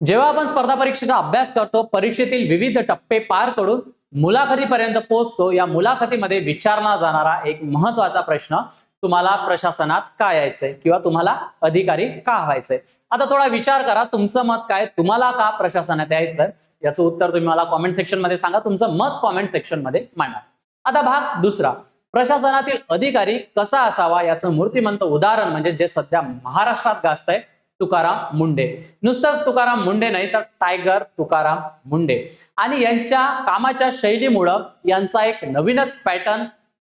जेव्हा आपण स्पर्धा परीक्षेचा अभ्यास करतो, परीक्षेतील विविध टप्पे पार करून मुलाखतीपर्यंत पोहोचतो, या मुलाखतीमध्ये विचारला जाणारा एक महत्वाचा प्रश्न, तुम्हाला प्रशासनात का यायचंय किंवा तुम्हाला अधिकारी का व्हायचंय? आता थोडा विचार करा, तुमचं मत काय? तुम्हाला का प्रशासनात यायचंय? याचं उत्तर तुम्ही मला कॉमेंट सेक्शन मध्ये सांगा. तुमचं मत कॉमेंट सेक्शन मध्ये मांडा. आता भाग दुसरा, प्रशासनातील अधिकारी कसा असावा याचं मूर्तिमंत उदाहरण म्हणजे जे सध्या महाराष्ट्रात गाजतंय, तुकाराम मुंडे. नुसतंच तुकाराम मुंडे नाही तर टायगर तुकाराम मुंडे. आणि यांच्या कामाच्या शैलीमुळे यांचा एक नवीनच पॅटर्न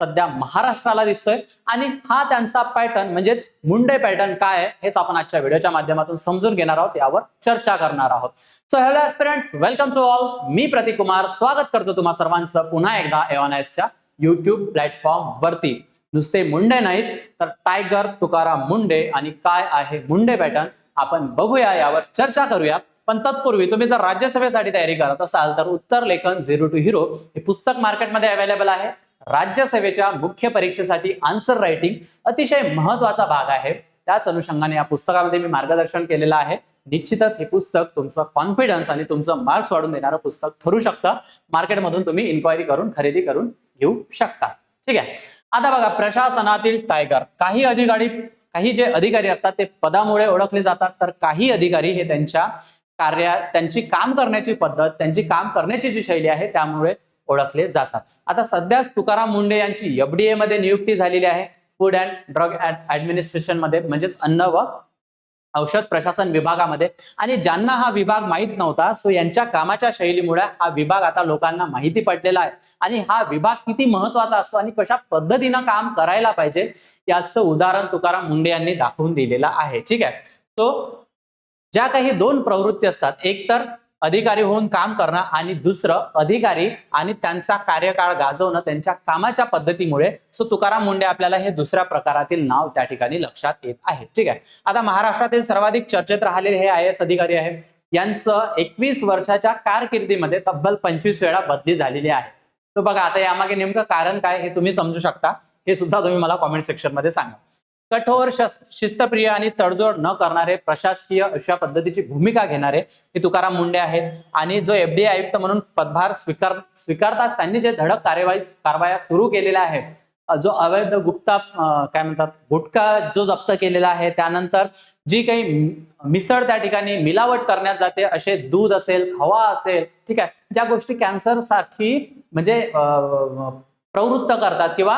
सध्या महाराष्ट्राला दिसतोय. आणि हा त्यांचा पॅटर्न म्हणजेच मुंडे पॅटर्न काय आहे हेच आपण आजच्या व्हिडिओच्या माध्यमातून समजून घेणार आहोत, यावर चर्चा करणार आहोत. So hello aspirants, welcome to all. मी प्रतीक कुमार स्वागत करतो तुम्हा सर्वांचं पुन्हा एकदा एवानाइसच्या युट्यूब प्लॅटफॉर्म वरती. नुसते मुंडे नाहीत तर टायगर तुकाराम मुंडे आणि काय आहे मुंडे पॅटर्न आपण बघूया, यावर चर्चा करूया. पण तत्पूर्वी तुम्ही जर राज्यसभेसाठी तयारी करत असाल तर उत्तर लेखन झिरो टू हिरो हे पुस्तक मार्केटमध्ये अवेलेबल आहे. राज्यसभेच्या मुख्य परीक्षेसाठी आन्सर रायटिंग अतिशय महत्वाचा भाग आहे. त्याच अनुषंगाने या पुस्तकामध्ये मी मार्गदर्शन केलेलं आहे. निश्चितच हे पुस्तक तुमचं कॉन्फिडन्स आणि तुमचं मार्क्स वाढून देणारं पुस्तक ठरू शकतं. मार्केटमधून तुम्ही इन्क्वायरी करून खरेदी करून घेऊ शकता. ठीक आहे. आता बघा, प्रशासनातील टायगर. काही जे अधिकारी असतात ते पदामुळे ओळखले जातात, तर काही अधिकारी हे त्यांची काम करण्याची पद्धत, त्यांची काम करण्याची जी शैली आहे त्यामुळे ओळखले जातात. आता सध्याच तुकाराम मुंडे यांची एफडीए मध्ये नियुक्ती झालेली आहे, फूड अँड ड्रग ऍडमिनिस्ट्रेशन मध्ये, म्हणजेच अन्न व औषध प्रशासन विभागामध्ये. आणि ज्यांना हा विभाग माहित नव्हता, सो यांच्या कामाच्या शैलीमुळे हा विभाग आता लोकांना माहिती पडलेला आहे. आणि हा विभाग किती महत्वाचा असतो आणि कशा पद्धतीनं काम करायला पाहिजे याचं उदाहरण तुकाराम मुंडे यांनी दाखवून दिलेलं आहे. ठीक आहे. सो ज्या काही दोन प्रवृत्ती असतात, एक तर अधिकारी होऊन काम करणं आणि दुसरं अधिकारी आणि त्यांचा कार्यकाळ गाजवणं त्यांच्या कामाच्या पद्धतीमुळे. सो तुकाराम मुंडे आपल्याला हे दुसऱ्या प्रकारातील नाव त्या ठिकाणी लक्षात येत आहे. ठीक आहे. आता महाराष्ट्रातील सर्वाधिक चर्चेत राहिलेले हे IAS अधिकारी आहे. यांचं 21 वर्षाच्या कारकिर्दीमध्ये तब्बल 25 वेळा बदली झालेली आहे. तो बघा, आता यामागे नेमकं कारण काय हे तुम्ही समजू शकता, हे सुद्धा तुम्ही मला कॉमेंट सेक्शन मध्ये सांगा. कठोर, शिस्तप्रिय आणि तडजोड न करणारे, प्रशासकीय अशा पद्धतीची भूमिका घेणारे हे तुकाराम मुंडे आहेत. आणि जो एफडीए आयुक्त म्हणून पदभार स्वीकारताच त्यांनी जे धडक कारवाया सुरू केलेल्या आहेत, जो अवैध गुटखा जो जप्त केलेला आहे, त्यानंतर जी काही मिसळ त्या ठिकाणी मिलावट करण्यात जाते, असे दूध असेल, खवा असेल, ठीक आहे, ज्या गोष्टी कॅन्सरसाठी म्हणजे प्रवृत्त करतात किंवा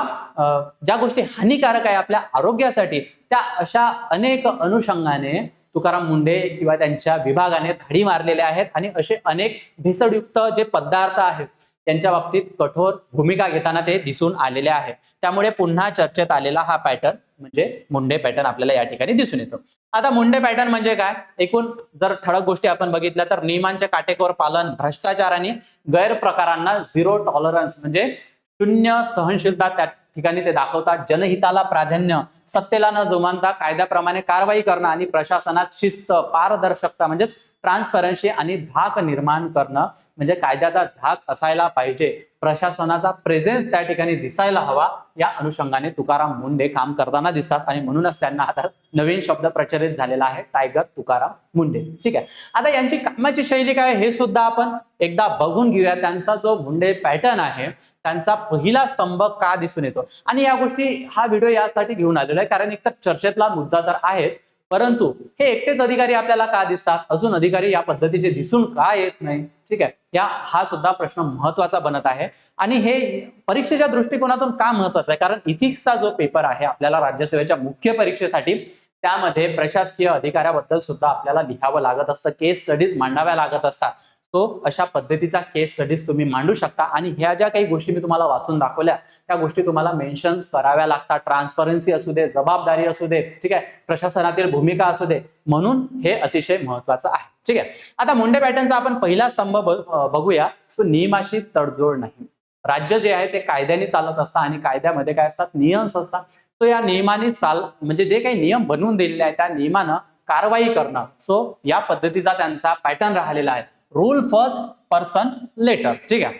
ज्या गोष्टी हानिकारक आहे आपल्या आरोग्यासाठी, त्या अशा अनेक अनुषंगाने तुकाराम मुंडे किंवा त्यांच्या विभागाने धडी मारलेल्या आहेत. आणि असे अनेक भेसळयुक्त जे पदार्थ आहेत त्यांच्या बाबतीत कठोर भूमिका घेताना ते दिसून आलेले आहे. त्यामुळे पुन्हा चर्चेत आलेला हा पॅटर्न म्हणजे मुंडे पॅटर्न आपल्याला या ठिकाणी दिसून येतो. आता मुंडे पॅटर्न म्हणजे काय? एकूण जर ठळक गोष्टी आपण बघितल्या तर नियमांचे काटेकोर पालन, भ्रष्टाचार आणि गैरप्रकारांना झिरो टॉलरन्स म्हणजे शून्य सहनशीलता त्या ठिकाणी ते दाखवतात. जनहिताला प्राधान्य, सत्तेला न जुमानता कायद्याप्रमाणे कारवाई करणं आणि प्रशासनात शिस्त, पारदर्शकता म्हणजेच ट्रान्सपरन्सी आणि धाक निर्माण करणं, म्हणजे कायद्याचा धाक असायला पाहिजे, प्रशासनाचा प्रेझेन्स त्या ठिकाणी दिसायला हवा, या अनुषंगाने तुकाराम मुंडे काम करताना दिसतात. आणि म्हणूनच त्यांना आता नवीन शब्द प्रचलित झालेला आहे, टायगर तुकाराम मुंडे. ठीक आहे. आता यांची कामाची शैली काय हे सुद्धा आपण एकदा बघून घेऊया. त्यांचा जो मुंडे पॅटर्न आहे त्यांचा पहिला स्तंभ का दिसून येतो. आणि या गोष्टी हा व्हिडिओ यासाठी घेऊन आलेला आहे कारण एकतर चर्चेतला मुद्दा तर आहे, परंतु हे एकटेच अधिकारी आपल्याला का दिसतात, अजून अधिकारी या पद्धतीचे दिसून का येत नाही. ठीक आहे. हा सुद्धा प्रश्न महत्वाचा बनत आहे. आणि हे परीक्षेच्या दृष्टिकोनातून का महत्वाचं आहे, कारण इथिक्सचा जो पेपर आहे आपल्याला राज्यसेवेच्या मुख्य परीक्षेसाठी, त्यामध्ये प्रशासकीय अधिकाऱ्याबद्दल सुद्धा आपल्याला लिहावं लागत असतं, केस स्टडीज मांडाव्या लागत असतात. सो अशा पद्धतीचा केस स्टडीज तुम्ही मांडू शकता. आणि ह्या ज्या काही गोष्टी मी तुम्हाला वाचून दाखवल्या त्या गोष्टी तुम्हाला मेन्शन कराव्या लागतात. ट्रान्सपरन्सी असू दे, जबाबदारी असू दे, ठीक आहे, प्रशासनातील भूमिका असू दे, म्हणून हे अतिशय महत्वाचं आहे. ठीक आहे. आता मुंडे पॅटर्नचा आपण पहिला स्तंभ बघूया. सो नियमाशी तडजोड नाही. राज्य जे आहे ते कायद्याने चालत असतं आणि कायद्यामध्ये काय असतात, नियम्स असतात. सो या नियमाने म्हणजे जे काही नियम बनवून दिलेले आहेत त्या नियमानं कारवाई करणं, सो या पद्धतीचा त्यांचा पॅटर्न राहिलेला आहे. Rule first, person later. ठीक आहे.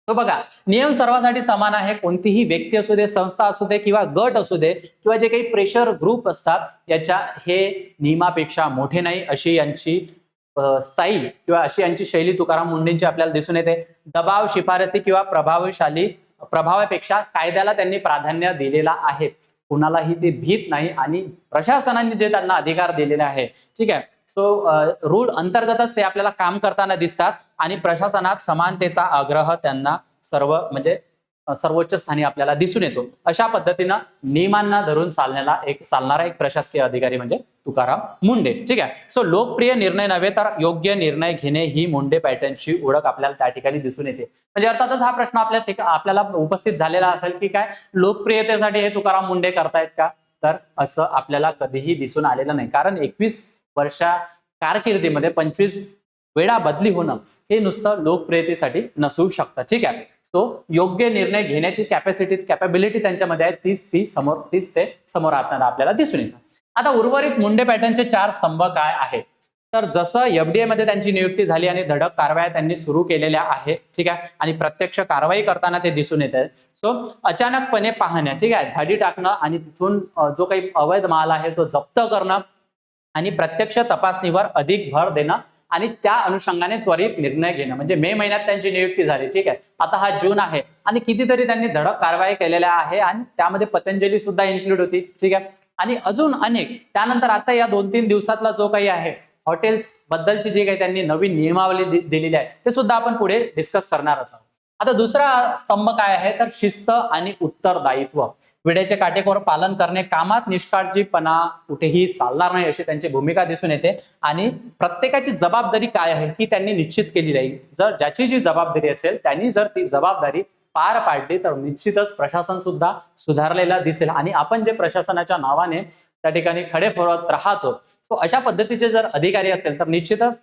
तो बघा, नियम सर्वांसाठी समान आहे. कोणतीही व्यक्ती असू दे, संस्था असू दे किंवा गट असू दे किंवा जे काही प्रेशर ग्रुप असतात, याच्या हे नियमापेक्षा मोठे नाही अशी यांची स्टाईल किंवा अशी यांची शैली तुकाराम मुंडेंची आपल्याला दिसून येते. दबाव, शिफारसी किंवा प्रभावापेक्षा कायद्याला त्यांनी प्राधान्य दिलेला आहे. कुणालाही ते भीत नाही आणि प्रशासनाने जे त्यांना अधिकार दिलेले आहे, ठीक आहे, सो रूल अंतर्गतच ते आपल्याला काम करताना दिसतात आणि प्रशासनात समानतेचा आग्रह त्यांना सर्वोच्च स्थानी आपल्याला दिसून येतो. अशा पद्धतीनं नियमांना धरून चालणारा एक प्रशासकीय अधिकारी म्हणजे तुकाराम मुंडे. ठीक आहे. सो लोकप्रिय निर्णय नव्हे तर योग्य निर्णय घेणे ही मुंडे पॅटर्नची ओळख आपल्याला त्या ठिकाणी दिसून येते. म्हणजे अर्थातच हा प्रश्न आपल्याला उपस्थित झालेला असेल की काय लोकप्रियतेसाठी हे तुकाराम मुंडे करतायत का, तर असं आपल्याला कधीही दिसून आलेलं नाही. कारण 21 वर्षा कारकिर्दीमध्ये 25 वेळा बदली होणं हे नुसतं लोकप्रियतेसाठी नसू शकतं. ठीक आहे. सो योग्य निर्णय घेण्याची कॅपॅबिलिटी त्यांच्यामध्ये आहे, तीच ते समोर आपल्याला दिसून येतं. आता उर्वरित मुंडे पॅटर्नचे 4 स्तंभ काय आहेत, तर जसं एफडीए मध्ये त्यांची नियुक्ती झाली आणि धडक कारवाया त्यांनी सुरू केलेल्या आहेत. ठीक आहे. आणि प्रत्यक्ष कारवाई करताना ते दिसून येत आहे. सो अचानकपणे पाहण्या, ठीक आहे, धाडी टाकणं आणि तिथून जो काही अवैध माल आहे तो जप्त करणं आणि प्रत्यक्ष तपासणीवर अधिक भर देणं आणि त्या अनुषंगाने त्वरित निर्णय घेणं. म्हणजे मे महिन्यात त्यांची नियुक्ती झाली. ठीक आहे. आता हा जून आहे आणि कितीतरी त्यांनी धडक कारवाई केलेल्या आहे आणि त्यामध्ये पतंजली सुद्धा इन्क्लूड होती. ठीक आहे. आणि अजून अनेक. त्यानंतर आता या 2-3 दिवसातला जो काही आहे हॉटेल्स बद्दलची जी काही त्यांनी नवीन नियमावली दिलेली आहे ते सुद्धा आपण पुढे डिस्कस करणारच आहोत. आता दुसरा स्तंभ काय आहे तर शिस्त आणि उत्तरदायित्व. वेळेचे काटेकोर पालन करणे, कामात निष्काळजीपणा कुठेही चालणार नाही अशी त्यांची भूमिका दिसून येते आणि प्रत्येकाची जबाबदारी काय आहे ही त्यांनी निश्चित केली राहील. जर ज्याची जी जबाबदारी असेल त्यांनी जर ती जबाबदारी पार पाडली तर निश्चितच प्रशासन सुद्धा सुधारलेला दिसेल आणि आपण जे प्रशासनाच्या नावाने त्या ठिकाणी खडे फोडत राहतो, सो अशा पद्धतीचे जर अधिकारी असेल तर निश्चितच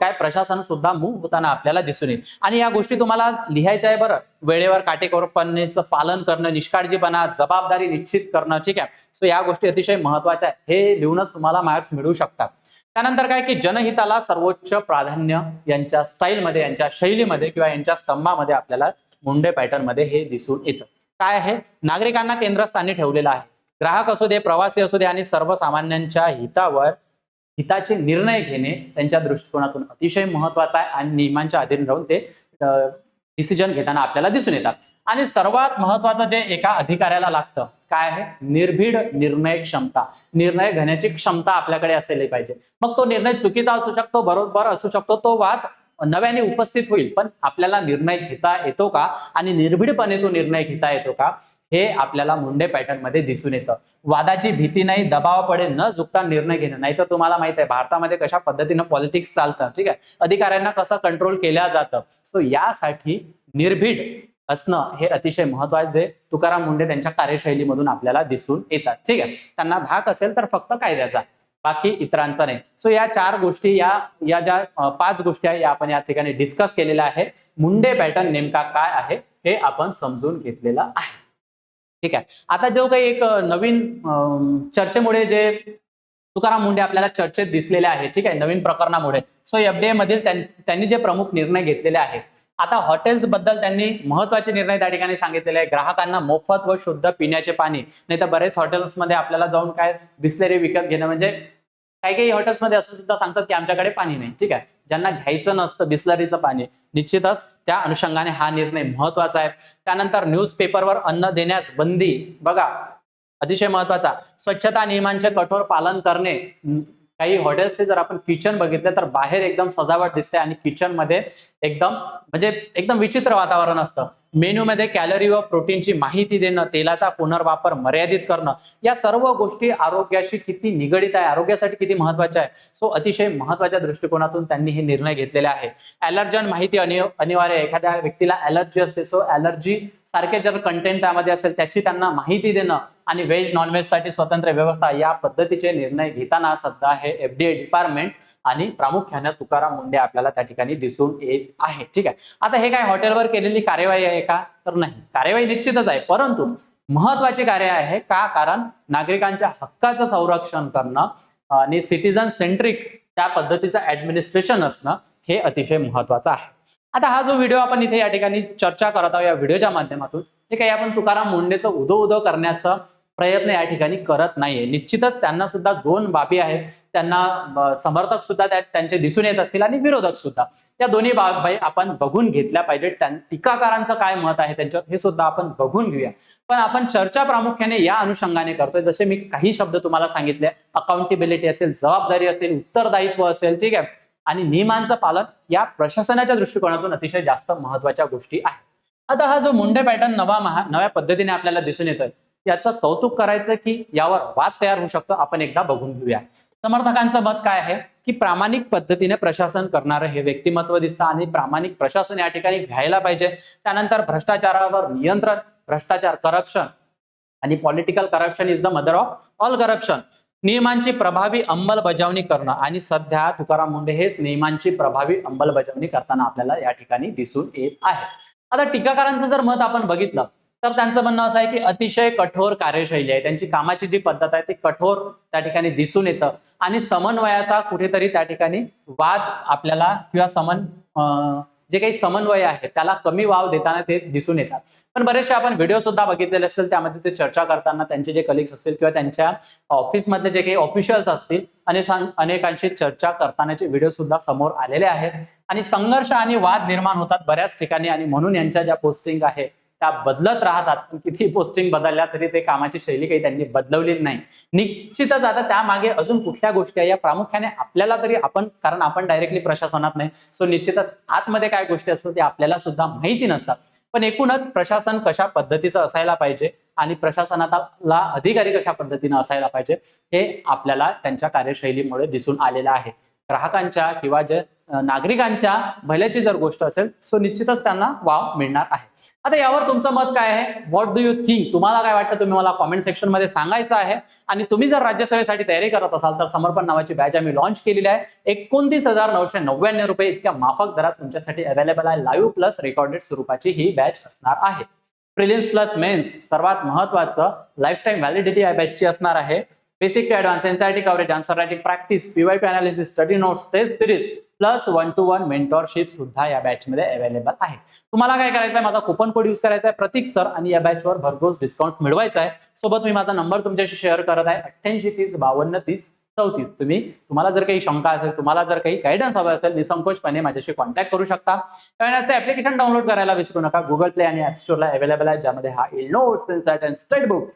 काय प्रशासन सुद्धा मूव्ह होताना आपल्याला दिसून येईल. आणि या गोष्टी तुम्हाला लिहायच्या आहे बरं. वेळेवर काटेकोरपणेचं पालन करणं, निष्काळजीपणा, जबाबदारी निश्चित करणं. ठीक आहे. सो या गोष्टी अतिशय महत्वाच्या आहेत. हे लिहूनच तुम्हाला मार्क्स मिळू शकतात. त्यानंतर काय की जनहिताला सर्वोच्च प्राधान्य यांच्या स्टाईलमध्ये, यांच्या शैलीमध्ये किंवा यांच्या स्तंभामध्ये आपल्याला मुंडे पॅटर्न मध्ये हे दिसून येतं. काय आहे, नागरिकांना केंद्रस्थानी ठेवलेलं आहे. ग्राहक असू दे, प्रवासी असू दे आणि सर्वसामान्यांच्या हिताचे निर्णय घेणे त्यांच्या दृष्टिकोनातून अतिशय महत्वाचा आहे आणि नियमांच्या अधीन राहून ते डिसिजन घेताना आपल्याला दिसून येतात. आणि सर्वात महत्वाचं जे एका अधिकाऱ्याला लागतं काय आहे, निर्भीड निर्णय क्षमता. निर्णय घेण्याची क्षमता आपल्याकडे असायला पाहिजे. मग तो निर्णय चुकीचा असू शकतो, बरोबर असू शकतो, तो वाद नव्याने उपस्थित होईल, पण आपल्याला निर्णय घेता येतो का आणि निर्भीडपणे तो निर्णय घेता येतो का हे आपल्याला मुंडे पॅटर्न मध्ये दिसून येतं. वादाची भीती नाही, दबावापुढे न झुकता निर्णय घेणं. नाही तर तुम्हाला माहित आहे भारतामध्ये कशा पद्धतीनं पॉलिटिक्स चालतं. ठीक आहे. अधिकाऱ्यांना कसं कंट्रोल केलं जातं. सो यासाठी निर्भीड असणं हे अतिशय महत्वाचं जे तुकाराम मुंडे त्यांच्या कार्यशैलीमधून आपल्याला दिसून येतात. ठीक आहे. त्यांना धाक असेल तर फक्त कायद्याचा, बाकी इतरांचा नाही. सो या 4 गोष्टी, या ज्या 5 गोष्टी आहे या आपण या ठिकाणी डिस्कस केलेल्या आहे. मुंडे पॅटर्न नेमका काय आहे हे आपण समजून घेतलेलं आहे. ठीक आहे. आता जो काही एक नवीन चर्चेमुळे जे तुकाराम मुंडे आपल्याला चर्चेत दिसलेले आहे, ठीक आहे, नवीन प्रकरणामुळे. सो एफडीए मधील त्यांनी जे प्रमुख निर्णय घेतलेले आहेत. आता हॉटेल्स बद्दल त्यांनी महत्वाचे निर्णय त्या ठिकाणी सांगितलेले आहे. ग्राहकांना मोफत व शुद्ध पिण्याचे पाणी. नाही तर बरेच हॉटेल्समध्ये आपल्याला जाऊन काय बिस्लेरी विकत घेणं, म्हणजे काही हॉटेल्समध्ये असं सुद्धा सांगतात की आमच्याकडे पाणी नाही. ठीक आहे. ज्यांना घ्यायचं नसतं बिस्लरीचं पाणी, निश्चितच त्या अनुषंगाने हा निर्णय महत्वाचा आहे. त्यानंतर न्यूजपेपरवर अन्न देण्यास बंदी. बघा, अतिशय महत्वाचा. स्वच्छता नियमांचे कठोर पालन करणे. काही हॉटेल्सचे जर आपण किचन बघितले तर बाहेर एकदम सजावट दिसते आणि किचन मध्ये एकदम विचित्र वातावरण असतं. मेन्यू मध्ये कॅलरी व प्रोटीनची माहिती देणं, तेलाचा पुनर्वापर मर्यादित करणं, या सर्व गोष्टी आरोग्याशी किती निगडित आहे, आरोग्यासाठी किती महत्वाच्या आहे. सो अतिशय महत्वाच्या दृष्टिकोनातून त्यांनी हे निर्णय घेतलेले आहे. ॲलर्जन माहिती अनिवार्य. एखाद्या व्यक्तीला ॲलर्जी असते, सो ॲलर्जी सारखे जर कंटेंट त्यामध्ये असेल त्याची त्यांना माहिती देणं आणि व्हेज नॉनव्हेज साठी स्वतंत्र व्यवस्था, या पद्धतीचे निर्णय घेताना सध्या हे एफडीए डिपार्टमेंट आणि प्रामुख्याने तुकाराम मुंडे आपल्याला त्या ठिकाणी दिसून येत आहे. ठीक आहे. आता हे काय हॉटेलवर केलेली कार्यवाही आहे का, तर नाही. कार्यवाही निश्चितच आहे, परंतु महत्वाची कार्य आहे का, कारण नागरिकांच्या हक्काचं संरक्षण करणं आणि सिटीजन सेंट्रिक त्या पद्धतीचं ऍडमिनिस्ट्रेशन असणं हे अतिशय महत्वाचं आहे. आता हा जो व्हिडिओ आपण इथे या ठिकाणी चर्चा करत आहोत, या व्हिडिओच्या माध्यमातून हे काही आपण तुकाराम मुंडेचं उदो करण्याचा प्रयत्न या ठिकाणी करत नाहीये. निश्चितच त्यांना सुद्धा दोन बाबी आहेत, त्यांना समर्थक सुद्धा त्यांचे दिसून येत असतील आणि विरोधक सुद्धा. या दोन्ही बाबी आपण बघून घेतल्या पाहिजेत. टीकाकारांचं काय मत आहे त्यांच्यावर हे सुद्धा आपण बघून घेऊया. पण आपण चर्चा प्रामुख्याने या अनुषंगाने करतोय, जसे मी काही शब्द तुम्हाला सांगितले, अकाउंटेबिलिटी असेल, जबाबदारी असेल, उत्तरदायित्व असेल, ठीक आहे, आणि नियमांचं पालन या प्रशासनाच्या दृष्टिकोनातून अतिशय जास्त महत्वाच्या गोष्टी आहेत. आता हा जो मुंडे पॅटर्न नव्या पद्धतीने आपल्याला दिसून येतोय, याचं कौतुक करायचं की यावर वाद तयार होऊ शकतो, आपण एकदा बघून घेऊया. समर्थकांचं मत काय आहे की प्रामाणिक पद्धतीने प्रशासन करणारं हे व्यक्तिमत्व दिसतं आणि प्रामाणिक प्रशासन या ठिकाणी घ्यायला पाहिजे. त्यानंतर भ्रष्टाचारावर नियंत्रण, भ्रष्टाचार, करप्शन आणि political corruption is the mother of all corruption. नियमांची प्रभावी अंमलबजावणी करणं, आणि सध्या तुकाराम मुंडे हेच नियमांची प्रभावी अंमलबजावणी करताना आपल्याला या ठिकाणी दिसून येत आहे. आता टीकाकारांचं जर मत आपण बघितलं तर त्यांचं म्हणणं असं आहे की अतिशय कठोर कार्यशैली आहे, त्यांची कामाची जी पद्धत आहे ती कठोर त्या ठिकाणी दिसून येतं, आणि समन्वयाचा कुठेतरी त्या ठिकाणी वाद आपल्याला किंवा जे काही समन्वय आहे त्याला कमी वाव देताना ते दिसून येतात. पण बरेचसे आपण व्हिडिओ सुद्धा बघितलेले असेल, त्यामध्ये ते चर्चा करताना त्यांचे जे कलिग्स असतील किंवा त्यांच्या ऑफिसमधले जे काही ऑफिशियल्स असतील, अनेकांशी चर्चा करतानाचे व्हिडिओ सुद्धा समोर आलेले आहेत, आणि संघर्ष आणि वाद निर्माण होतात बऱ्याच ठिकाणी, आणि म्हणून यांच्या ज्या पोस्टिंग आहे त्या बदलत राहतात. पण किती पोस्टिंग बदलल्या तरी ते कामाची शैली काही त्यांनी बदलवलेली नाही. निश्चितच आता त्यामागे अजून कुठल्या गोष्टी आहे या प्रामुख्याने आपल्याला तरी, कारण आपण डायरेक्टली प्रशासनात नाही, सो निश्चितच आतमध्ये काय गोष्टी असतात ते आपल्याला सुद्धा माहिती नसतात. पण एकूणच प्रशासन कशा पद्धतीचं असायला पाहिजे आणि प्रशासनाला अधिकारी कशा पद्धतीने असायला पाहिजे हे आपल्याला त्यांच्या कार्यशैलीमुळे दिसून आलेलं आहे. ग्राहकांच्या किंवा जे नागरिकांच्या भल्याची जर गोष्ट असेल सो निश्चितच त्यांना वाव मिळणार आहे. आता यावर तुमचं मत काय आहे? What do you think? तुम्हाला काय वाटतं? तुम्ही मला कॉमेंट सेक्शन मध्ये सांगायचं आहे. आणि तुम्ही जर राज्यसभेसाठी तयारी करत असाल तर समर्पण नावाची बॅच आम्ही लॉन्च केलेली आहे. 29,999 रुपये इतक्या माफक दरात तुमच्यासाठी अवेलेबल आहे. लाईव्ह प्लस रेकॉर्डेड स्वरूपाची ही बॅच असणार आहे. प्रिलिम्स प्लस मेन्स सर्वात महत्वाचं लाईफ टाइम व्हॅलिडिटी या बॅचची असणार आहे. Basic to advance NCERT coverage, answer writing practice, PYP analysis, study notes, test series plus 1-to-1 mentorship सुद्धा या बॅच मध्ये अवेलेबल आहे. तुम्हाला काय करायचं आहे? माझा कुपन कोड यूज करायचा आहे प्रतीक सर, आणि या बॅचवर भरघोस डिस्काउंट मिळवायचा आहे. सोबत मी माझा नंबर तुमच्याशी शेअर करत आहे 8830523034. तुम्हाला जर काही शंका असेल, तुम्हाला जर काही गायडन्स हवा असेल, निसंकोचपणे माझ्याशी कॉन्टॅक्ट करू शकता. त्यावेळेस ऍप्लिकेशन डाउनलोड करायला विसरू नका. गुगल प्ले आणि ऍप स्टोरला अवेलेबल आहे, ज्यामध्ये हा notes, insight and study books,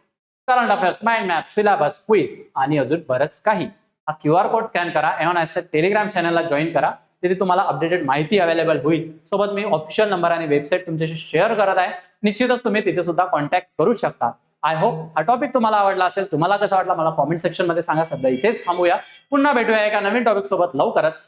current affairs, mind map, syllabus, quiz आणि अजून बरंच काही. हा QR कोड स्कॅन करा, एव्हॉनॅसच्या टेलिग्राम चॅनलला जॉईन करा. तिथे तुम्हाला अपडेटेड माहिती अवेलेबल होईल. सोबत मी ऑफिशियल नंबर आणि वेबसाईट तुमच्याशी शेअर करत आहे. निश्चितच तुम्ही तिथे सुद्धा कॉन्टॅक्ट करू शकता. आय होप हा टॉपिक तुम्हाला आवडला असेल. तुम्हाला कसा वाटला मला कॉमेंट सेक्शन मध्ये सांगा. सध्या इथेच थांबूया. पुन्हा भेटूया एका नवीन टॉपिक सोबत लवकरच.